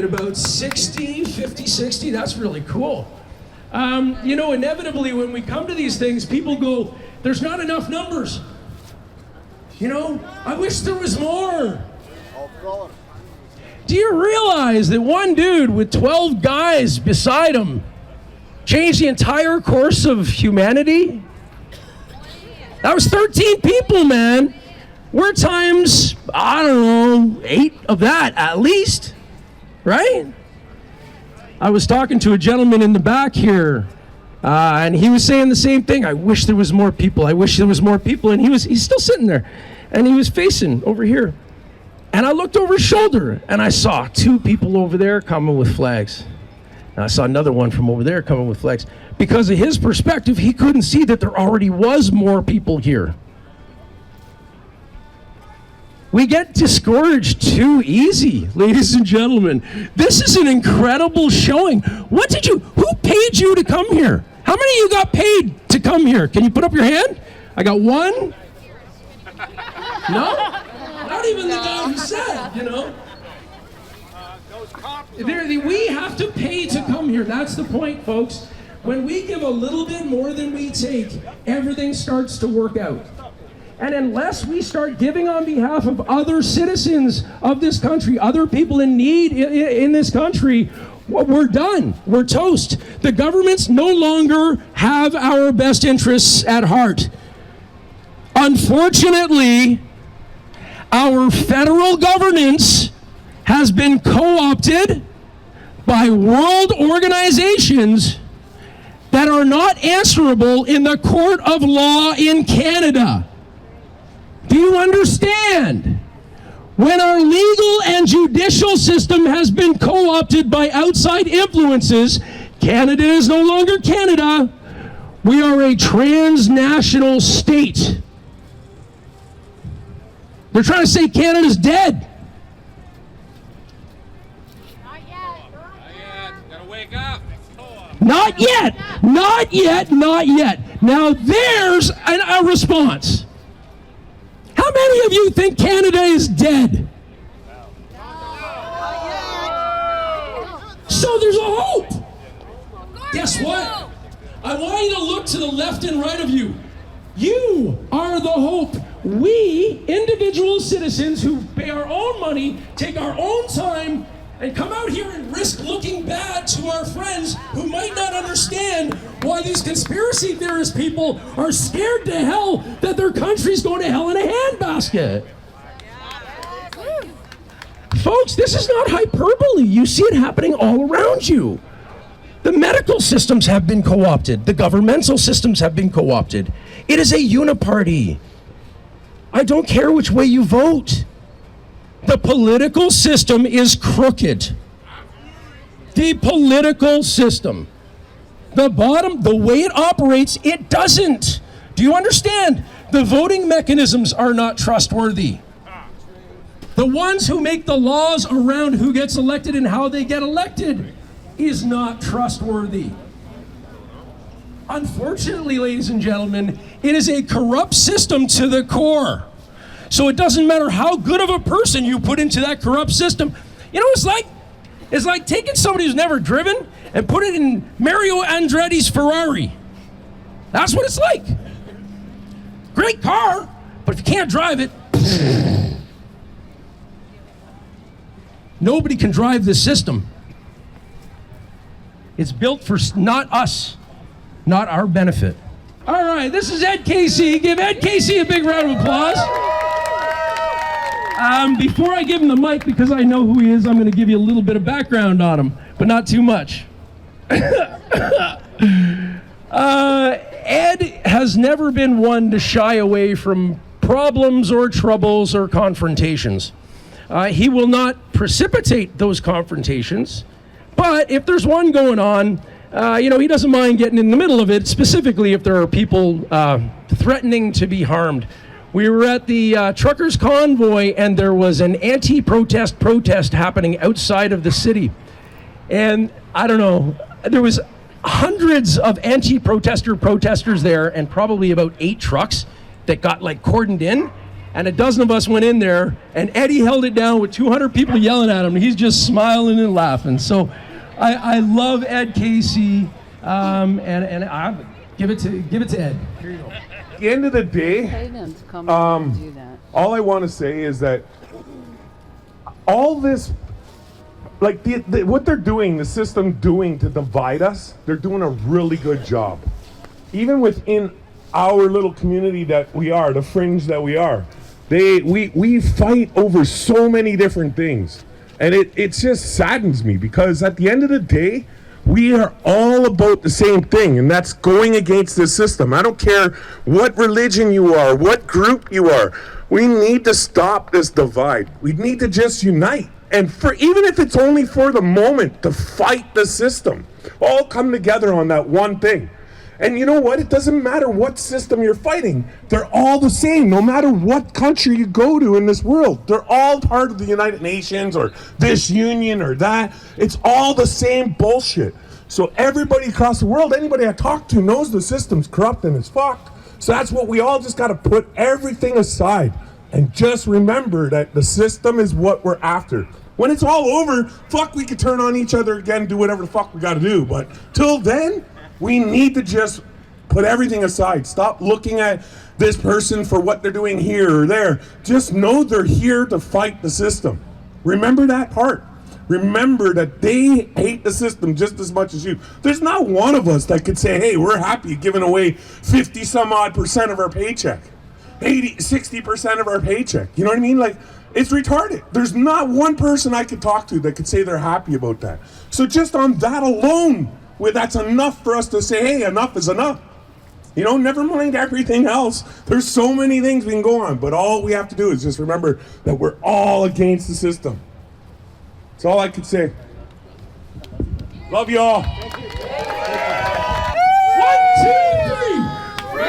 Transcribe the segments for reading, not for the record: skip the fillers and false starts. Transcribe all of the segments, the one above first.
about 60, 50, 60. That's really cool. Inevitably when we come to these things, people go, there's not enough numbers. I wish there was more. Do you realize that one dude with 12 guys beside him changed the entire course of humanity? That was 13 people, man. We're times, 8 of that at least, right? I was talking to a gentleman in the back here, and he was saying the same thing. I wish there was more people. I wish there was more people. And he's still sitting there, and he was facing over here. And I looked over his shoulder, and I saw 2 people over there coming with flags. And I saw another one from over there coming with flags. Because of his perspective, he couldn't see that there already was more people here. We get discouraged too easy, ladies and gentlemen. This is an incredible showing. Who paid you to come here? How many of you got paid to come here? Can you put up your hand? I got one. No? Not even the guy who said, We have to pay to come here. That's the point, folks. When we give a little bit more than we take, everything starts to work out. And unless we start giving on behalf of other citizens of this country, other people in need in this country, we're done. We're toast. The governments no longer have our best interests at heart. Unfortunately, our federal governance has been co-opted by world organizations that are not answerable in the court of law in Canada. Do you understand? When our legal and judicial system has been co-opted by outside influences, Canada is no longer Canada. We are a transnational state. They're trying to say Canada's dead. Not yet. Gotta wake up. Not yet. Not yet. Not yet. Now there's a response. How many of you think Canada is dead? So there's a hope. Guess what? I want you to look to the left and right of you. You are the hope. We, individual citizens who pay our own money, take our own time, and come out here and risk looking bad to our friends who might not understand why these conspiracy theorist people are scared to hell that their country's going to hell in a handbasket. Folks, this is not hyperbole. You see it happening all around you. The medical systems have been co-opted. The governmental systems have been co-opted. It is a uniparty. I don't care which way you vote. The political system is crooked. The political system. The way it operates, it doesn't. Do you understand? The voting mechanisms are not trustworthy. The ones who make the laws around who gets elected and how they get elected is not trustworthy. Unfortunately, ladies and gentlemen, it is a corrupt system to the core. So it doesn't matter how good of a person you put into that corrupt system. You know what it's like? It's like taking somebody who's never driven and put it in Mario Andretti's Ferrari. That's what it's like. Great car, but if you can't drive it, nobody can drive this system. It's built for not us, not our benefit. All right, this is Ed Casey. Give Ed Casey a big round of applause. Before I give him the mic, because I know who he is, I'm going to give you a little bit of background on him, but not too much. Ed has never been one to shy away from problems or troubles or confrontations. He will not precipitate those confrontations, but if there's one going on, he doesn't mind getting in the middle of it, specifically if there are people threatening to be harmed. We were at the truckers' convoy, and there was an protest happening outside of the city. And I don't know, there was hundreds of protesters there, and probably about 8 trucks that got cordoned in. And a dozen of us went in there, and Eddie held it down with 200 people yelling at him. And he's just smiling and laughing. So I love Ed Casey, and I give it to Ed. Here you go. At the end of the day, all I want to say is that all this, like what they're doing, the system doing to divide us, they're doing a really good job. Even within our little community that we are, the fringe that we are, we fight over so many different things. And it just saddens me, because at the end of the day, we are all about the same thing, and that's going against this system. I don't care what religion you are, what group you are. We need to stop this divide. We need to just unite. And even if it's only for the moment, to fight the system. All come together on that one thing. And you know what? It doesn't matter what system you're fighting. They're all the same, no matter what country you go to in this world. They're all part of the United Nations or this union or that. It's all the same bullshit. So everybody across the world, anybody I talk to knows the system's corrupt and it's fucked. So that's what we all just got to put everything aside and just remember that the system is what we're after. When it's all over, fuck, we could turn on each other again, do whatever the fuck we got to do. But till then, we need to just put everything aside. Stop looking at this person for what they're doing here or there. Just know they're here to fight the system. Remember that part. Remember that they hate the system just as much as you. There's not one of us that could say, hey, we're happy giving away 50 some odd percent of our paycheck. 60% of our paycheck. You know what I mean? Like, it's retarded. There's not one person I could talk to that could say they're happy about that. So just on that alone, that's enough for us to say, hey, enough is enough. You know, never mind everything else. There's so many things we can go on, but all we have to do is just remember that we're all against the system. That's all I could say. Love you all. 1, 2, 3.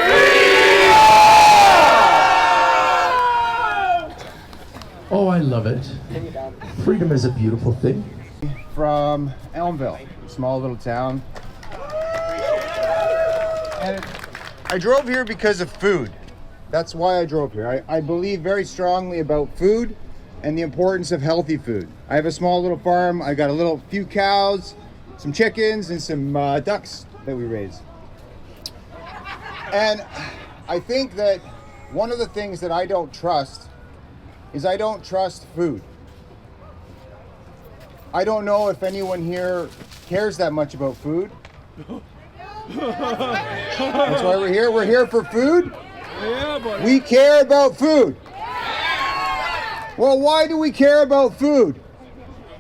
Oh, I love it. Freedom is a beautiful thing. From Elmvale, a small little town. And I drove here because of food. That's why I drove here. I believe very strongly about food and the importance of healthy food. I have a small little farm. I got a few cows, some chickens, and some ducks that we raise. And I think that one of the things that I don't trust is I don't trust food. I don't know if anyone here cares that much about food. That's why we're here. We're here for food. Yeah, buddy. We care about food. Well, why do we care about food?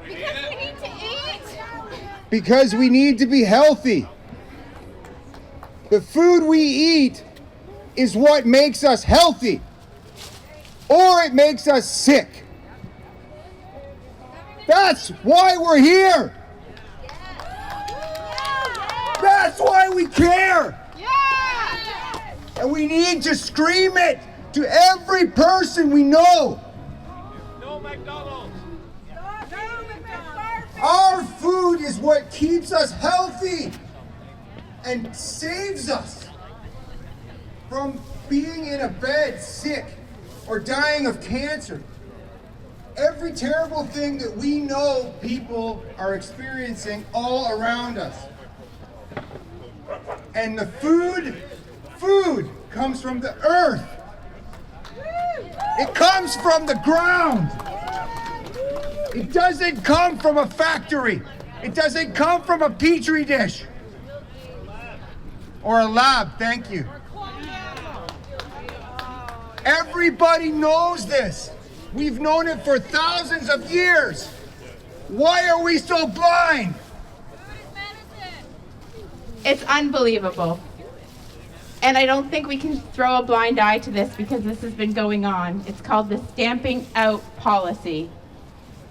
Because we need to eat. Because we need to be healthy. The food we eat is what makes us healthy, or it makes us sick. That's why we're here. That's why we care. And we need to scream it to every person we know. No McDonald's. Our food is what keeps us healthy and saves us from being in a bed sick or dying of cancer. Every terrible thing that we know people are experiencing all around us. And the food comes from the earth. It comes from the ground. It doesn't come from a factory. It doesn't come from a petri dish. Or a lab, thank you. Everybody knows this. We've known it for thousands of years. Why are we so blind? It's unbelievable. And I don't think we can throw a blind eye to this because this has been going on. It's called the stamping out policy.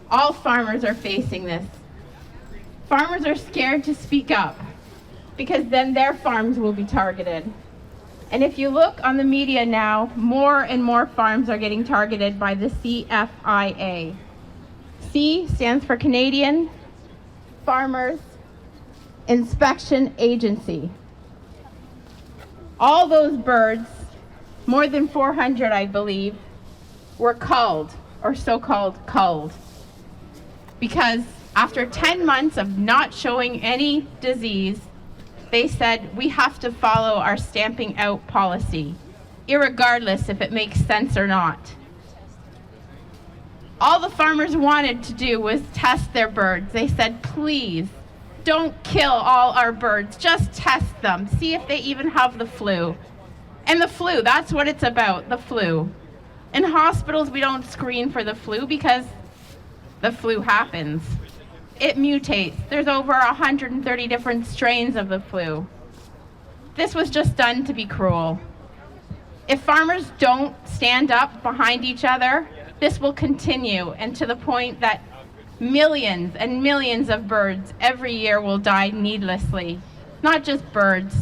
All farmers are facing this. Farmers are scared to speak up because then their farms will be targeted. And if you look on the media now, more and more farms are getting targeted by the CFIA. C stands for Canadian Farmers Inspection Agency. All those birds, more than 400 I believe, were culled, or so-called culled, because after 10 months of not showing any disease, they said we have to follow our stamping out policy, irregardless if it makes sense or not. All the farmers wanted to do was test their birds. They said, please, don't kill all our birds, just test them, see if they even have the flu. And the flu, that's what it's about, the flu. In hospitals, we don't screen for the flu because the flu happens. It mutates. There's over 130 different strains of the flu. This was just done to be cruel. If farmers don't stand up behind each other, this will continue, and to the point that millions and millions of birds every year will die needlessly. Not just birds,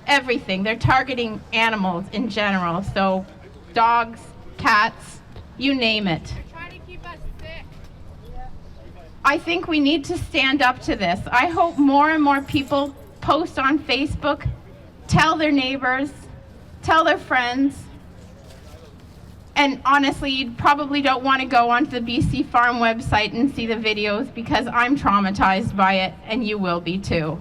everything. They're targeting animals in general, so dogs, cats, you name it. They're trying to keep us sick. I think we need to stand up to this. I hope more and more people post on Facebook, tell their neighbors, tell their friends. And honestly, you probably don't want to go onto the BC Farm website and see the videos because I'm traumatized by it, and you will be too.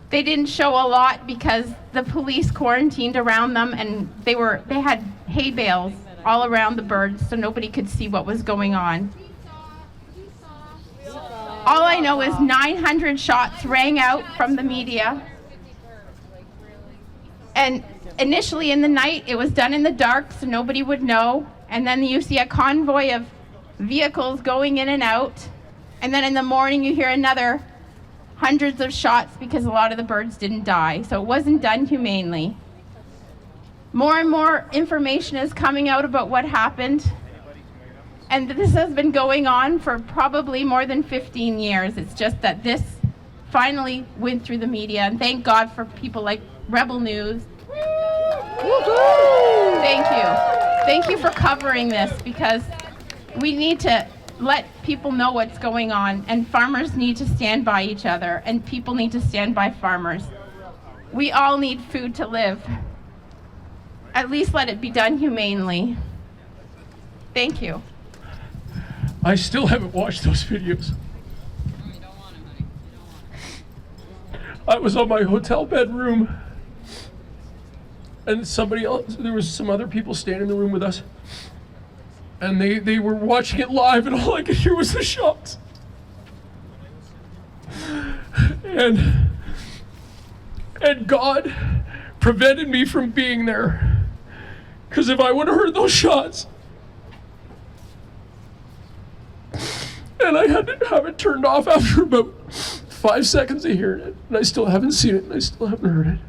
They didn't show a lot because the police quarantined around them, and they had hay bales all around the birds so nobody could see what was going on. All I know is 900 shots rang out from the media. And initially in the night, it was done in the dark so nobody would know. And then you see a convoy of vehicles going in and out. And then in the morning, you hear another hundreds of shots because a lot of the birds didn't die. So it wasn't done humanely. More and more information is coming out about what happened. And this has been going on for probably more than 15 years. It's just that this finally went through the media. And thank God for people like Rebel News. Thank you. Thank you for covering this, because we need to let people know what's going on, and farmers need to stand by each other, and people need to stand by farmers. We all need food to live. At least let it be done humanely. Thank you. I still haven't watched those videos. I was on my hotel bedroom, and somebody else, there was some other people staying in the room with us, and they were watching it live, and all I could hear was the shots. And God prevented me from being there, because if I would have heard those shots, and I had to have it turned off after about 5 seconds of hearing it, and I still haven't seen it, and I still haven't heard it.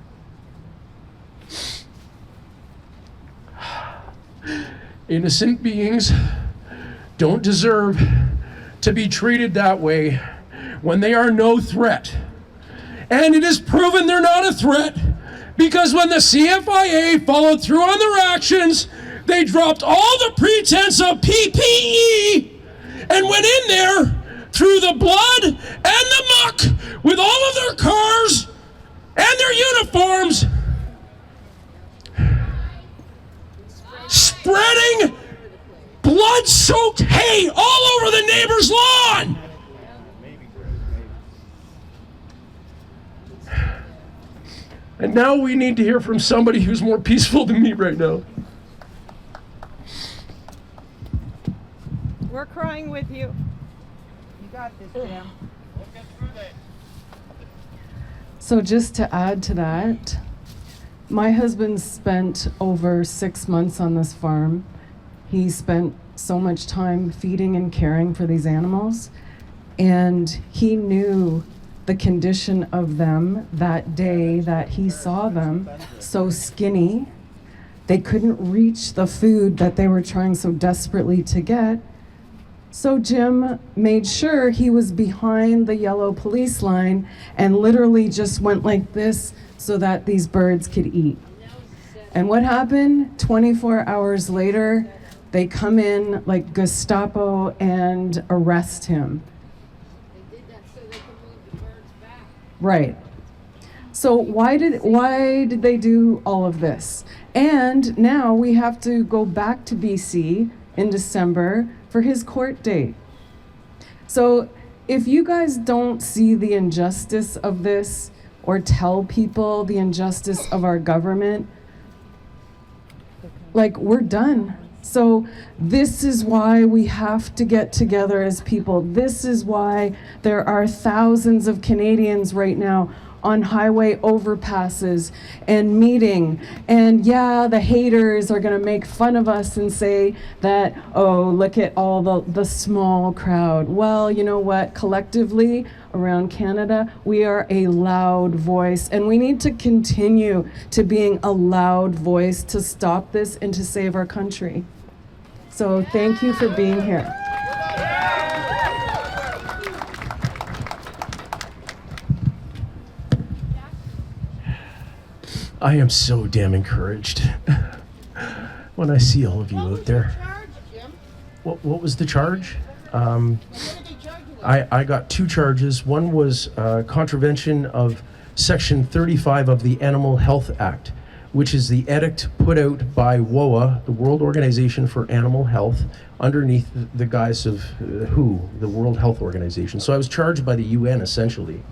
Innocent beings don't deserve to be treated that way when they are no threat. And it is proven they're not a threat, because when the CFIA followed through on their actions, they dropped all the pretense of PPE and went in there through the blood and the muck with all of their cars and their uniforms, spreading blood-soaked hay all over the neighbor's lawn. And now we need to hear from somebody who's more peaceful than me right now. We're crying with you. You got this, Jim. So just to add to that, my husband spent over 6 months on this farm. He spent so much time feeding and caring for these animals, and he knew the condition of them that day that he saw them, so skinny. They couldn't reach the food that they were trying so desperately to get. So Jim made sure he was behind the yellow police line and literally just went like this so that these birds could eat. And what happened? 24 hours later, they come in like Gestapo and arrest him. They did that so they could move the birds back. Right. So why did they do all of this? And now we have to go back to BC in December for his court date. So if you guys don't see the injustice of this or tell people the injustice of our government, like, we're done. So this is why we have to get together as people. This is why there are thousands of Canadians right now on highway overpasses and meeting. And yeah, the haters are gonna make fun of us and say that, oh, look at all the small crowd. Well, you know what? Collectively around Canada, we are a loud voice, and we need to continue to being a loud voice to stop this and to save our country. So thank you for being here. I am so damn encouraged when I see all of you out there. What was the charge? I got 2 charges. One was contravention of Section 35 of the Animal Health Act, which is the edict put out by WOA, the World Organization for Animal Health, underneath the guise of WHO, the World Health Organization. So I was charged by the UN, essentially,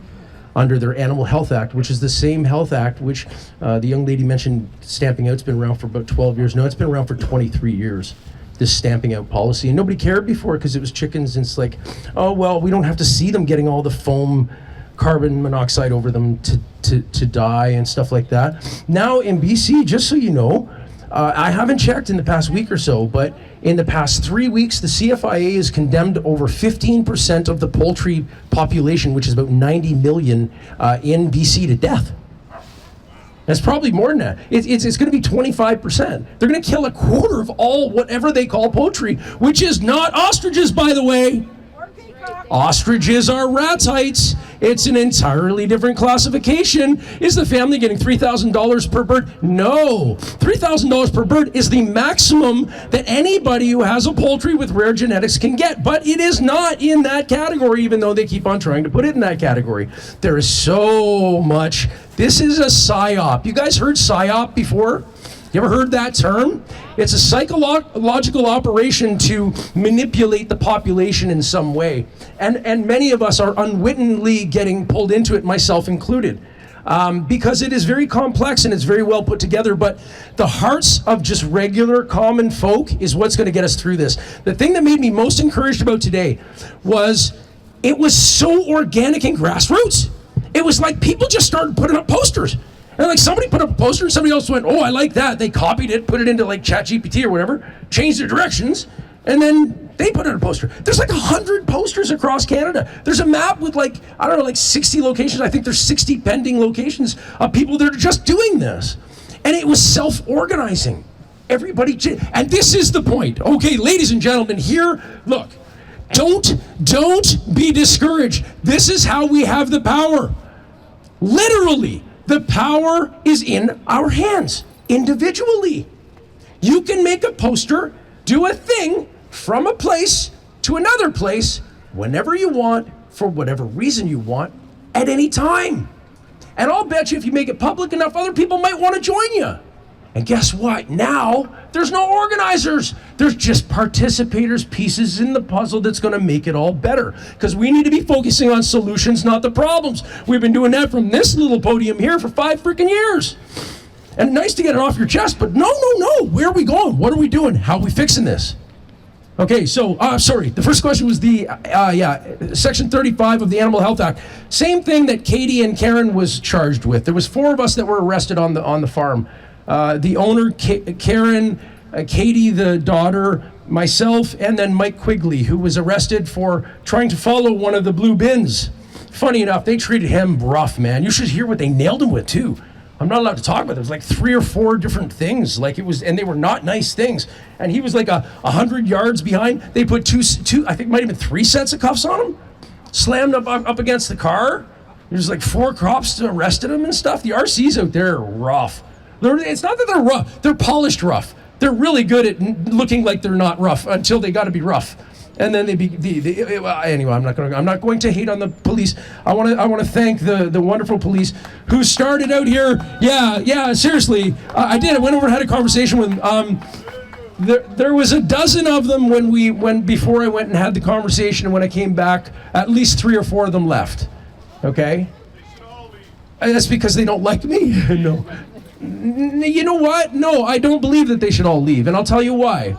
under their Animal Health Act, which is the same health act which the young lady mentioned stamping out. It's been around for about 12 years. No, it's been around for 23 years, this stamping out policy. And nobody cared before because it was chickens, and it's like, oh, well, we don't have to see them getting all the foam, carbon monoxide over them to die and stuff like that. Now in BC, just so you know, I haven't checked in the past week or so, but in the past 3 weeks, the CFIA has condemned over 15% of the poultry population, which is about 90 million in BC, to death. That's probably more than that. It's going to be 25%. They're going to kill a quarter of all whatever they call poultry, which is not ostriches, by the way. Ostriches are ratites. It's an entirely different classification. Is the family getting $3,000 per bird? No. $3,000 per bird is the maximum that anybody who has a poultry with rare genetics can get. But it is not in that category, even though they keep on trying to put it in that category. There is so much. This is a psyop. You guys heard psyop before? You ever heard that term? It's a psychological operation to manipulate the population in some way. And many of us are unwittingly getting pulled into it, myself included. Because it is very complex and it's very well put together, but the hearts of just regular common folk is what's going to get us through this. The thing that made me most encouraged about today was it was so organic and grassroots. It was like people just started putting up posters. And like somebody put up a poster and somebody else went, oh, I like that. They copied it, put it into like ChatGPT or whatever, changed their directions, and then they put out a poster. There's like 100 posters across Canada. There's a map with like, I don't know, like 60 locations. I think there's 60 pending locations of people that are just doing this. And it was self-organizing. Everybody, and this is the point. Okay, ladies and gentlemen, here, look, don't be discouraged. This is how we have the power. Literally. The power is in our hands, individually. You can make a poster, do a thing from a place to another place, whenever you want, for whatever reason you want, at any time. And I'll bet you if you make it public enough, other people might want to join you. And guess what? Now, there's no organizers. There's just participators, pieces in the puzzle that's going to make it all better. Because we need to be focusing on solutions, not the problems. We've been doing that from this little podium here for 5 freaking years. And nice to get it off your chest, but no. Where are we going? What are we doing? How are we fixing this? Okay, so, sorry. The first question was the, Section 35 of the Animal Health Act. Same thing that Katie and Karen was charged with. There was 4 of us that were arrested on the farm. The owner, Karen, Katie, the daughter, myself, and then Mike Quigley, who was arrested for trying to follow one of the blue bins. Funny enough, they treated him rough, man. You should hear what they nailed him with, too. I'm not allowed to talk about it. There was like 3 or 4 different things. Like it was, and they were not nice things. And he was like 100 yards behind. They put two, I think might have been 3 sets of cuffs on him. Slammed up against the car. There's like 4 cops arrested him and stuff. The RCs out there are rough. It's not that they're rough, they're polished rough. They're really good at looking like they're not rough until they got to be rough. And then anyway, I'm not going to hate on the police. I want to thank the wonderful police who started out here. Yeah, seriously. I went over and had a conversation with There was a dozen of them before I went and had the conversation, and when I came back, at least 3 or 4 of them left. Okay? And that's because they don't like me. No. You know what? No, I don't believe that they should all leave, and I'll tell you why.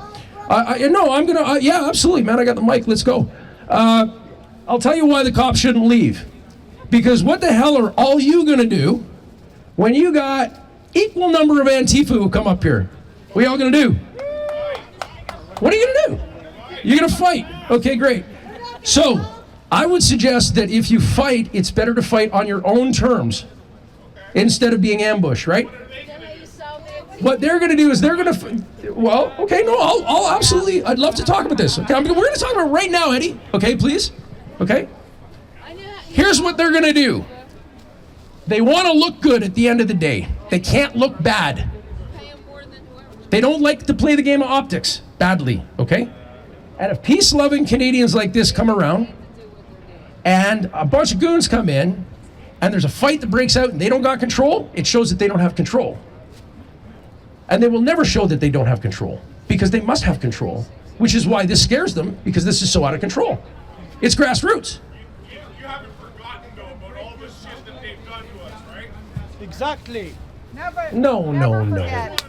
Yeah, absolutely, man. I got the mic. Let's go. I'll tell you why the cops shouldn't leave. Because what the hell are all you gonna do when you got equal number of Antifa who come up here? What are y'all gonna do? What are you gonna do? You're gonna fight. Okay, great. So, I would suggest that if you fight, it's better to fight on your own terms instead of being ambushed, right? What they're going to do is they're going to, well, okay, no, I'll absolutely, I'd love to talk about this. Okay, we're going to talk about it right now, Eddie. Okay, please. Okay. Here's what they're going to do. They want to look good at the end of the day. They can't look bad. They don't like to play the game of optics badly, okay? And if peace-loving Canadians like this come around and a bunch of goons come in and there's a fight that breaks out and they don't got control, it shows that they don't have control. And they will never show that they don't have control because they must have control, which is why this scares them, because this is so out of control. It's grassroots. You haven't forgotten, though, about all the shit that they've done to us, right? Exactly. Never. No. Forget.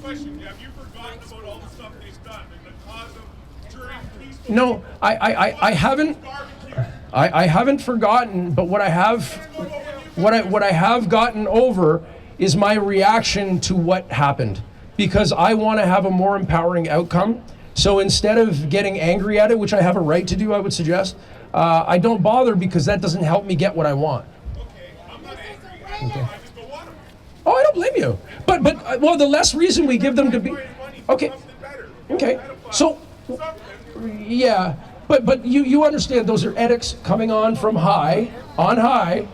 Question, have you forgotten about all the stuff they've done and the cause of during peaceful... No, I haven't. I haven't forgotten, but what I have gotten over is my reaction to what happened, because I want to have a more empowering outcome. So instead of getting angry at it, which I have a right to do, I would suggest, I don't bother, because that doesn't help me get what I want. Okay, I'm not angry. Okay. I just don't want them. Oh, I don't blame you. But well, the less reason we give them to be... Okay. Okay. So, yeah. But you understand those are edicts coming on from high, on high.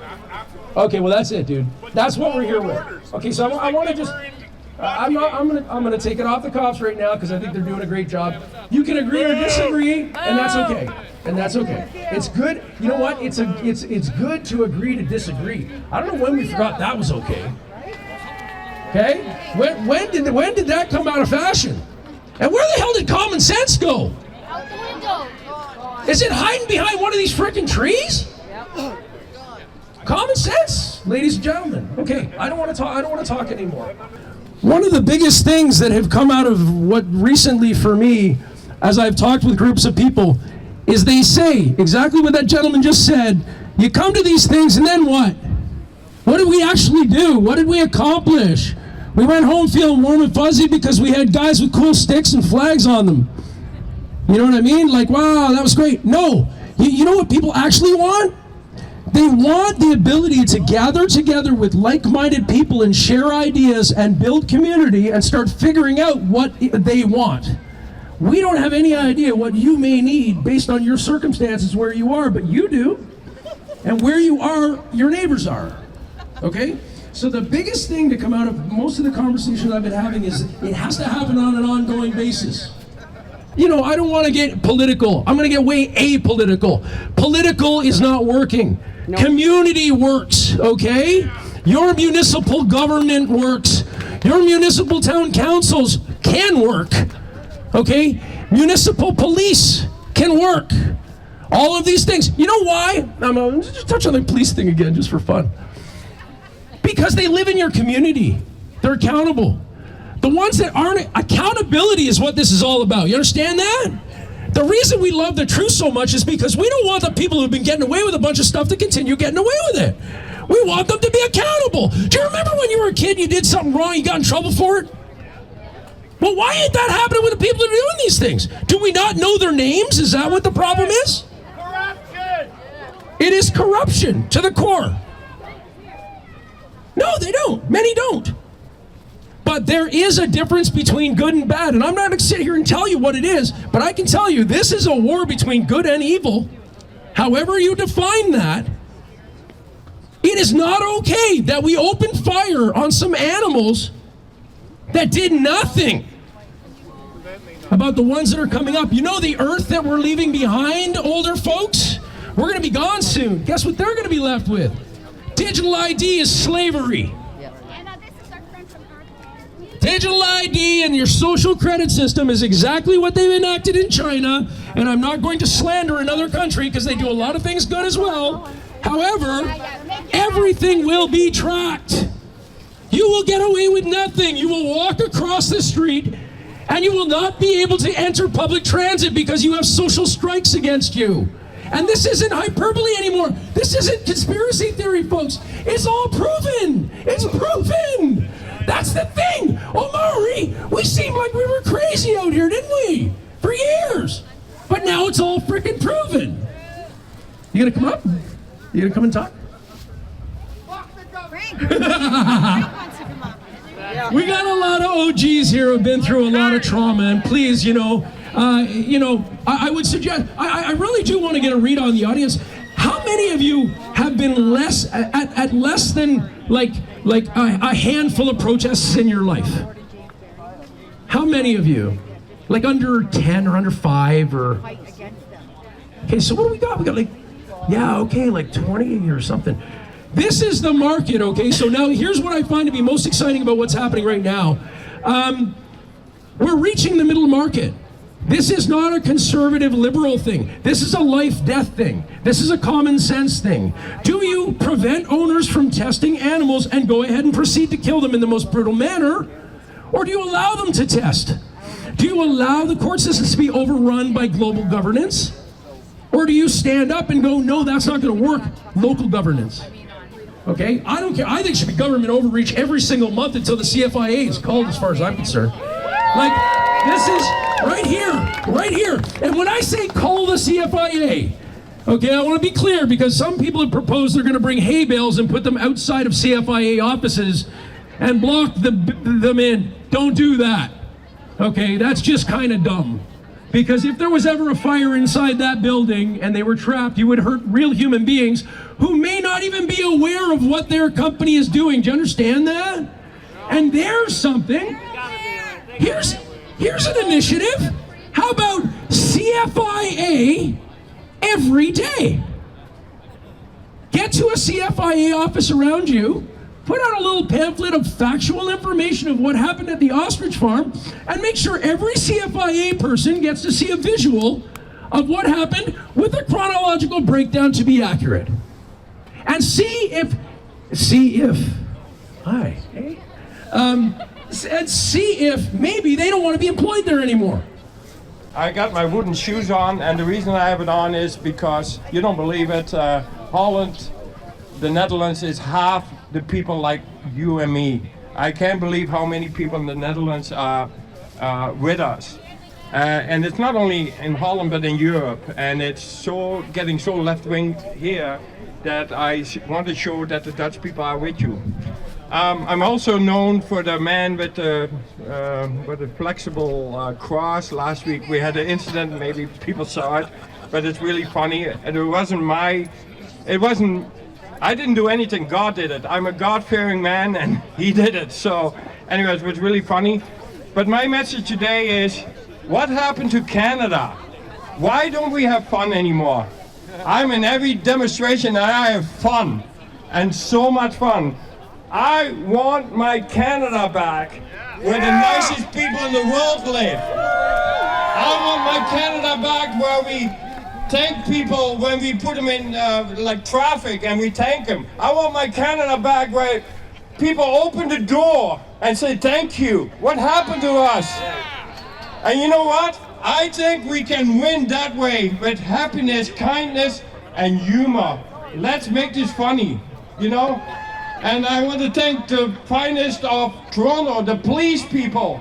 Okay, well that's it, dude. That's what we're here with. Okay, so I want to just, I'm gonna take it off the cops right now because I think they're doing a great job. You can agree or disagree, and that's okay. And that's okay. It's good. You know what? It's good to agree to disagree. I don't know when we forgot that was okay. Okay? When did that come out of fashion? And where the hell did common sense go? Out the window. Is it hiding behind one of these freaking trees? Common sense, ladies and gentlemen. Okay, I don't want to talk anymore. One of the biggest things that have come out of what recently for me, as I've talked with groups of people, is they say exactly what that gentleman just said. You come to these things and then what? What did we actually do? What did we accomplish? We went home feeling warm and fuzzy because we had guys with cool sticks and flags on them. You know what I mean? Like, wow, that was great. No, you know what people actually want? They want the ability to gather together with like-minded people and share ideas and build community and start figuring out what they want. We don't have any idea what you may need based on your circumstances where you are, but you do. And where you are, your neighbors are. Okay? So the biggest thing to come out of most of the conversations I've been having is it has to happen on an ongoing basis. You know, I don't want to get political. I'm going to get way apolitical. Political is not working. Nope. Community works, okay? Your municipal government works. Your municipal town councils can work, okay? Municipal police can work. All of these things. You know why? I'm going to just touch on the police thing again just for fun. Because they live in your community. They're accountable. The ones that aren't, accountability is what this is all about. You understand that? The reason we love the truth so much is because we don't want the people who've been getting away with a bunch of stuff to continue getting away with it. We want them to be accountable. Do you remember when you were a kid and you did something wrong, you got in trouble for it? Well, why ain't that happening with the people that are doing these things? Do we not know their names? Is that what the problem is? Corruption! It is corruption to the core. No, they don't. Many don't. But there is a difference between good and bad, and I'm not going to sit here and tell you what it is, but I can tell you this is a war between good and evil. However you define that, it is not okay that we open fire on some animals that did nothing about the ones that are coming up. You know the earth that we're leaving behind, older folks? We're going to be gone soon. Guess what they're going to be left with? Digital ID is slavery. Digital ID and your social credit system is exactly what they've enacted in China, and I'm not going to slander another country because they do a lot of things good as well. However, everything will be tracked. You will get away with nothing. You will walk across the street and you will not be able to enter public transit because you have social strikes against you. And this isn't hyperbole anymore. This isn't conspiracy theory, folks. It's all proven. It's proven. That's the thing. Omari, we seemed like we were crazy out here, didn't we? For years. But now it's all freaking proven. You gonna come up? You gonna come and talk? We got a lot of OGs here who've been through a lot of trauma, and please, I would suggest, I really do want to get a read on the audience. How many of you have been at less than like a handful of protests in your life? How many of you? Like under 10 or under 5 or? Okay, so what do we got? We got like 20 or something. This is the market, okay? So now here's what I find to be most exciting about what's happening right now. We're reaching the middle market. This is not a conservative liberal thing. This is a life-death thing. This is a common sense thing. Do you prevent owners from testing animals and go ahead and proceed to kill them in the most brutal manner? Or do you allow them to test? Do you allow the court systems to be overrun by global governance? Or do you stand up and go, no, that's not going to work, local governance? Okay, I don't care. I think it should be government overreach every single month until the CFIA is called, as far as I'm concerned. Like, this is right here. And when I say call the CFIA, okay, I want to be clear because some people have proposed they're going to bring hay bales and put them outside of CFIA offices and block them in. Don't do that. Okay, that's just kind of dumb. Because if there was ever a fire inside that building and they were trapped, you would hurt real human beings who may not even be aware of what their company is doing. Do you understand that? And there's something. Here's an initiative. How about CFIA every day? Get to a CFIA office around you, put out a little pamphlet of factual information of what happened at the ostrich farm, and make sure every CFIA person gets to see a visual of what happened with a chronological breakdown to be accurate. And see if maybe they don't want to be employed there anymore. I got my wooden shoes on, and the reason I have it on is because, you don't believe it, Holland, the Netherlands is half the people like you and me. I can't believe how many people in the Netherlands are with us. And it's not only in Holland but in Europe, and it's getting so left-wing here that I want to show that the Dutch people are with you. I'm also known for the man with the flexible cross. Last week we had an incident, maybe people saw it, but it's really funny. And I didn't do anything, God did it. I'm a God-fearing man and he did it. So anyways, it was really funny. But my message today is, what happened to Canada? Why don't we have fun anymore? I'm in every demonstration and I have fun, and so much fun. I want my Canada back, where the nicest people in the world live. I want my Canada back where we thank people when we put them in like traffic and we thank them. I want my Canada back where people open the door and say thank you. What happened to us? And you know what? I think we can win that way with happiness, kindness, and humor. Let's make this funny, you know? And I want to thank the finest of Toronto, the police people.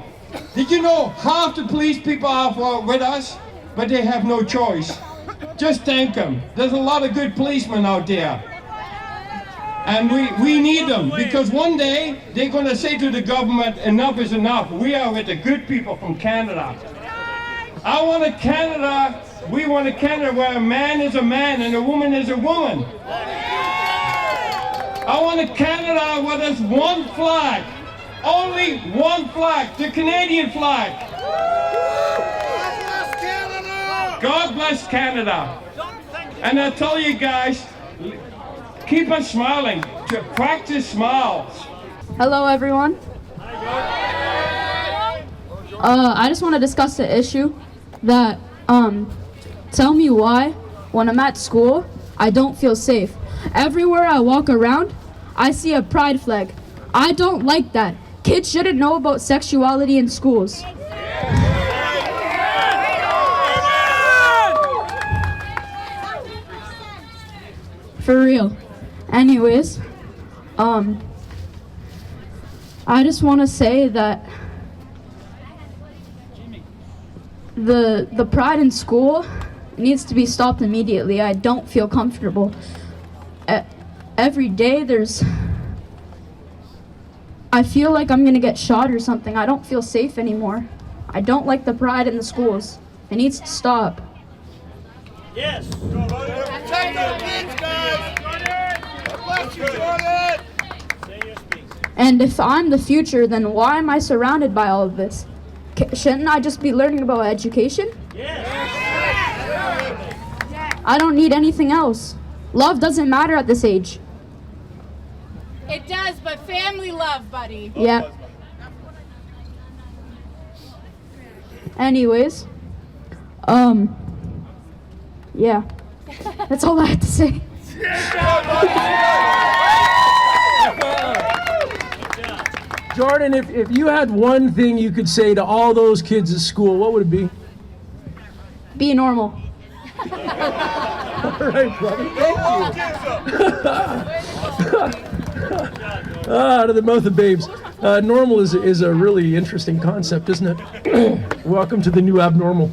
Did you know half the police people are with us, but they have no choice? Just thank them. There's a lot of good policemen out there. And we need them, because one day they're going to say to the government, enough is enough. We are with the good people from Canada. We want a Canada where a man is a man and a woman is a woman. I want a Canada where there's one flag, only one flag, the Canadian flag. God bless Canada. And I tell you guys, keep on smiling, to practice smiles. Hello everyone. I just want to discuss the issue that, tell me why, when I'm at school, I don't feel safe. Everywhere I walk around, I see a pride flag. I don't like that. Kids shouldn't know about sexuality in schools. For real. Anyways, I just want to say that the pride in school needs to be stopped immediately. I don't feel comfortable. Every day I feel like I'm gonna get shot or something. I don't feel safe anymore. I don't like the pride in the schools. It needs to stop. Yes. Protect our kids, guys. Bless you, Jordan. Say your piece. And if I'm the future, then why am I surrounded by all of this? Shouldn't I just be learning about education? Yes. I don't need anything else. Love doesn't matter at this age. It does, but family love, buddy. Yeah. Anyways, yeah. That's all I have to say. Jordan, if you had one thing you could say to all those kids at school, what would it be? Be normal. All right, brother. Thank you. Out of the mouth of babes. Normal is a really interesting concept, isn't it? Welcome to the new abnormal.